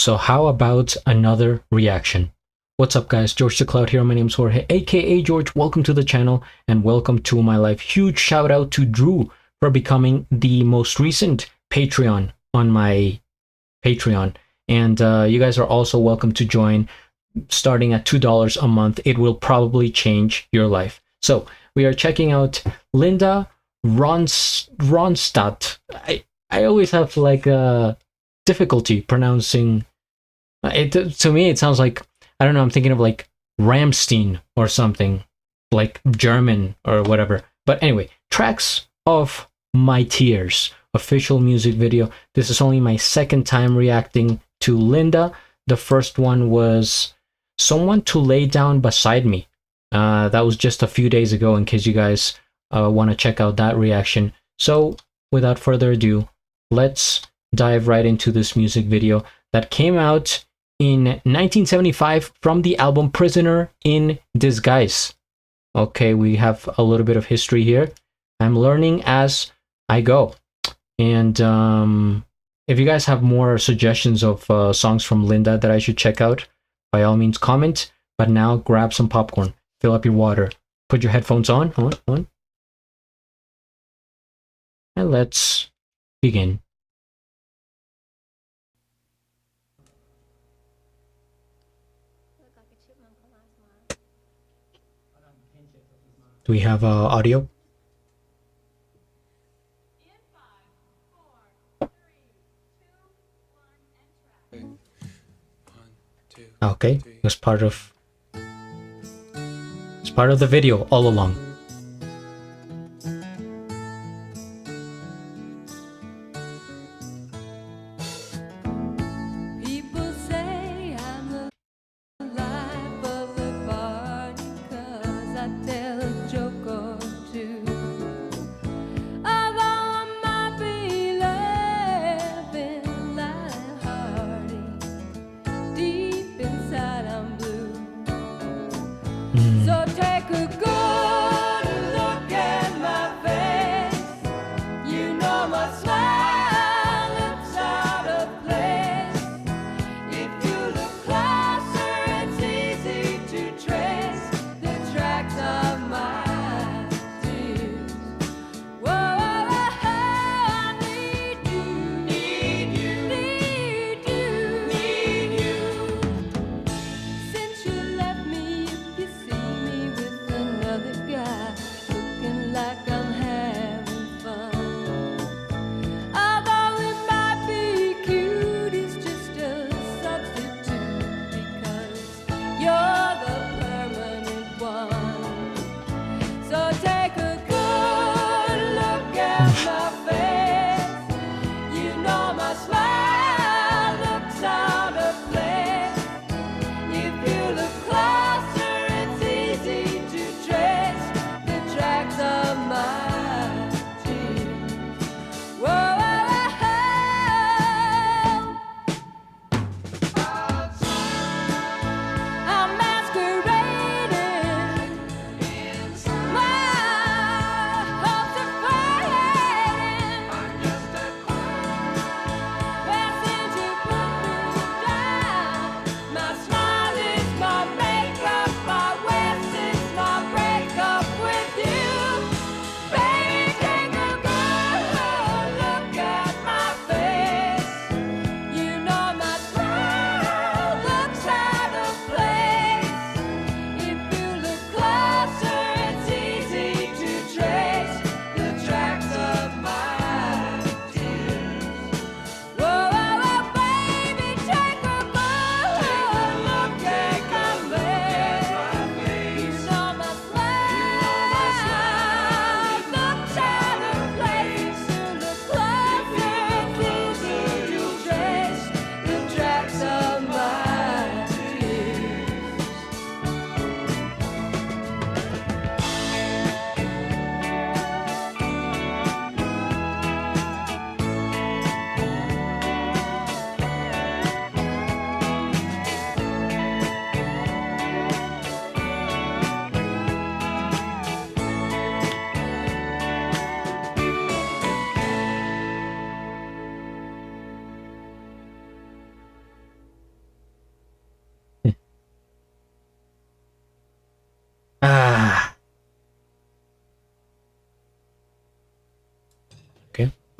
So how about another reaction? What's up guys, GeorgeTheCloud here, my name's Jorge, aka George. Welcome to the channel and welcome to my life. Huge shout out to Drew for becoming the most recent Patreon on my Patreon. And you guys are also welcome to join starting at $2 a month. It will probably change your life. So we are checking out Linda Ronstadt. I always have like difficulty pronouncing it. To me it sounds like, I don't know, I'm thinking of like Ramstein or something, like German or whatever. But anyway, Tracks of My Tears, official music video. This is only my second time reacting to Linda. The first one was Someone to Lay Down Beside Me. That was just a few days ago, in case you guys want to check out that reaction. So without further ado, let's dive right into this music video that came out in 1975 from the album Prisoner in Disguise. Okay, we have a little bit of history here. I'm learning as I go. And if you guys have more suggestions of songs from Linda that I should check out, by all means comment. But now grab some popcorn, fill up your water, put your headphones on, and let's begin. Do we have audio? Okay, it was part of the video all along. People say I'm the life of the party 'cause I tell a joke or two. Although I might be laughing lighthearted, deep inside I'm blue. So take a good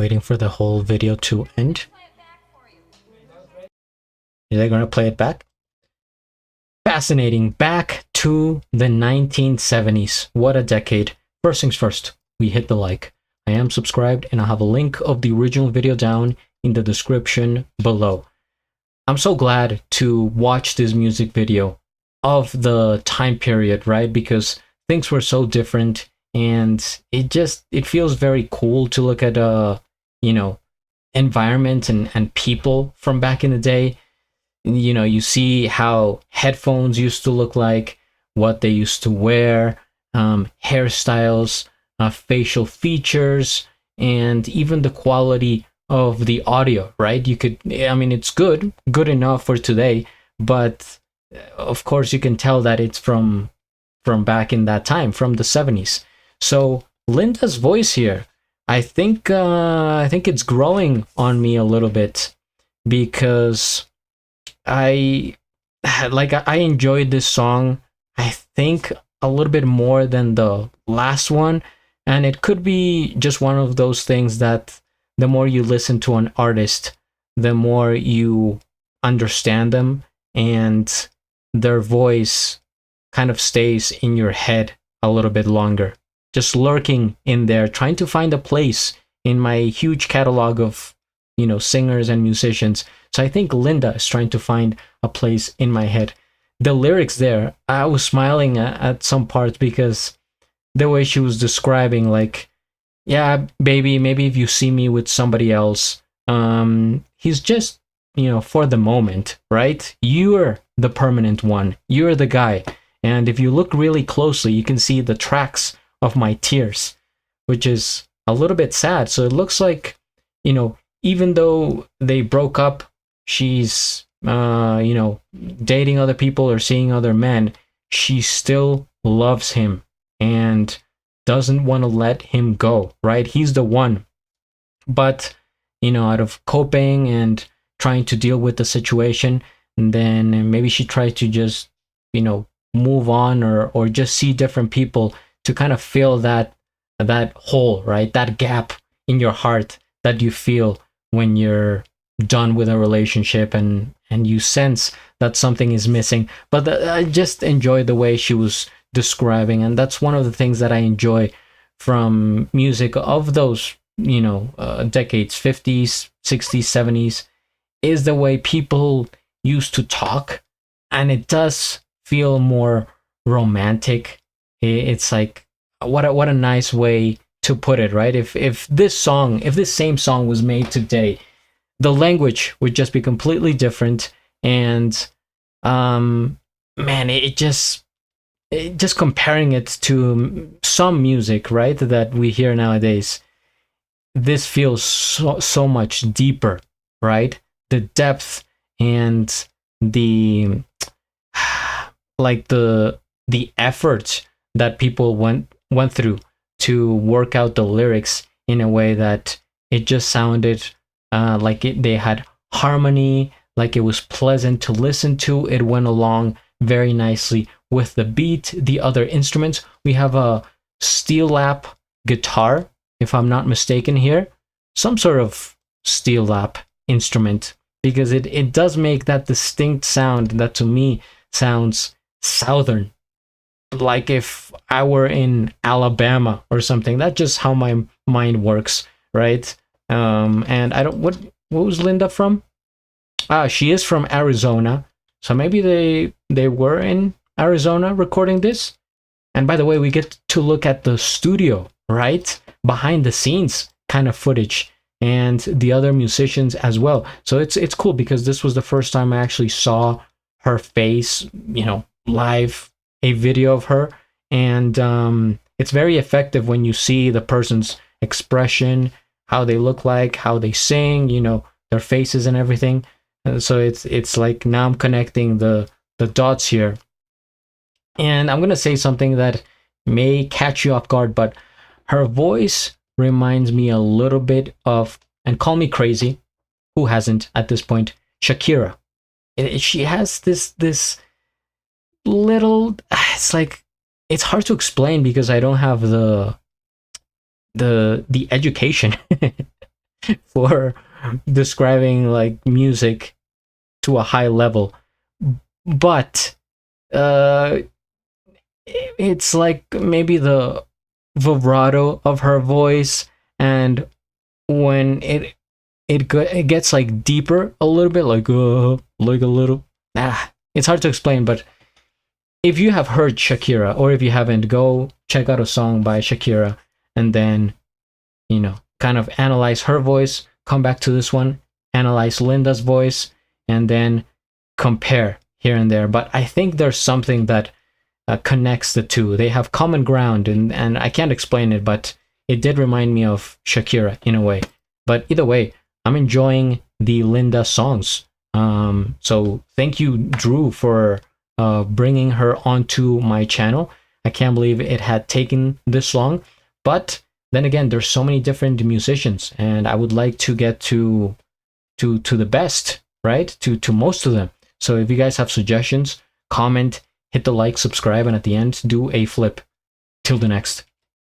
Waiting for the whole video to end. Is they gonna play it back? Fascinating. Back to the 1970s. What a decade. First things first, we hit the like. I am subscribed and I'll have a link of the original video down in the description below. I'm so glad to watch this music video of the time period, right? Because things were so different, and it feels very cool to look at you know, environment and people from back in the day. You know, you see how headphones used to look like, what they used to wear, hairstyles, facial features, and even the quality of the audio, right? You could, I mean, it's good enough for today, but of course you can tell that it's from back in that time, from the 70s. So Linda's voice here, I think it's growing on me a little bit, because I enjoyed this song, I think, a little bit more than the last one. And it could be just one of those things that the more you listen to an artist, the more you understand them, and their voice kind of stays in your head a little bit longer, just lurking in there, trying to find a place in my huge catalog of, you know, singers and musicians. So I think Linda is trying to find a place in my head. The lyrics there, I was smiling at some parts, because the way she was describing, like, yeah, baby, maybe if you see me with somebody else, he's just, you know, for the moment, right? You're the permanent one. You're the guy. And if you look really closely, you can see the tracks of my tears, which is a little bit sad. So it looks like, you know, even though they broke up, she's, you know, dating other people or seeing other men, she still loves him and doesn't want to let him go, right? He's the one. But, you know, out of coping and trying to deal with the situation, and then maybe she tried to just, you know, move on, or just see different people to kind of fill that hole, right? That gap in your heart that you feel when you're done with a relationship, and you sense that something is missing. But I just enjoy the way she was describing, and that's one of the things that I enjoy from music of those, you know, decades, 50s, 60s, 70s, is the way people used to talk, and it does feel more romantic. It's like, what a nice way to put it, right? If this same song was made today, the language would just be completely different. And man, it just comparing it to some music, right, that we hear nowadays, this feels so much deeper, right? The depth and the like the effort that people went through to work out the lyrics in a way that it just sounded like they had harmony, like it was pleasant to listen to. It went along very nicely with the beat, the other instruments. We have a steel lap guitar, if I'm not mistaken here, some sort of steel lap instrument, because it does make that distinct sound that to me sounds southern, like if I were in Alabama or something. That's just how my mind works, right? And I don't, what was Linda from? She is from Arizona, so maybe they were in Arizona recording this. And by the way, we get to look at the studio, right? Behind the scenes kind of footage, and the other musicians as well. So it's cool, because this was the first time I actually saw her face, you know, live, a video of her. And it's very effective when you see the person's expression, how they look like, how they sing, you know, their faces and everything. So it's like, now I'm connecting the dots here. And I'm gonna say something that may catch you off guard, but her voice reminds me a little bit of, and call me crazy, who hasn't at this point, Shakira. She has this little, it's like, it's hard to explain because I don't have the education for describing like music to a high level, but uh it's like maybe the vibrato of her voice, and when it gets like deeper a little bit, like a little, it's hard to explain. But if you have heard Shakira, or if you haven't, go check out a song by Shakira, and then, kind of analyze her voice, come back to this one, analyze Linda's voice, and then compare here and there. But I think there's something that connects the two. They have common ground, and I can't explain it, but it did remind me of Shakira in a way. But either way, I'm enjoying the Linda songs. So thank you, Drew, for bringing her onto my channel. I can't believe it had taken this long, but then again, there's so many different musicians, and I would like to get to the best, right? To most of them. So if you guys have suggestions, comment, hit the like, subscribe, and at the end, do a flip. Till the next.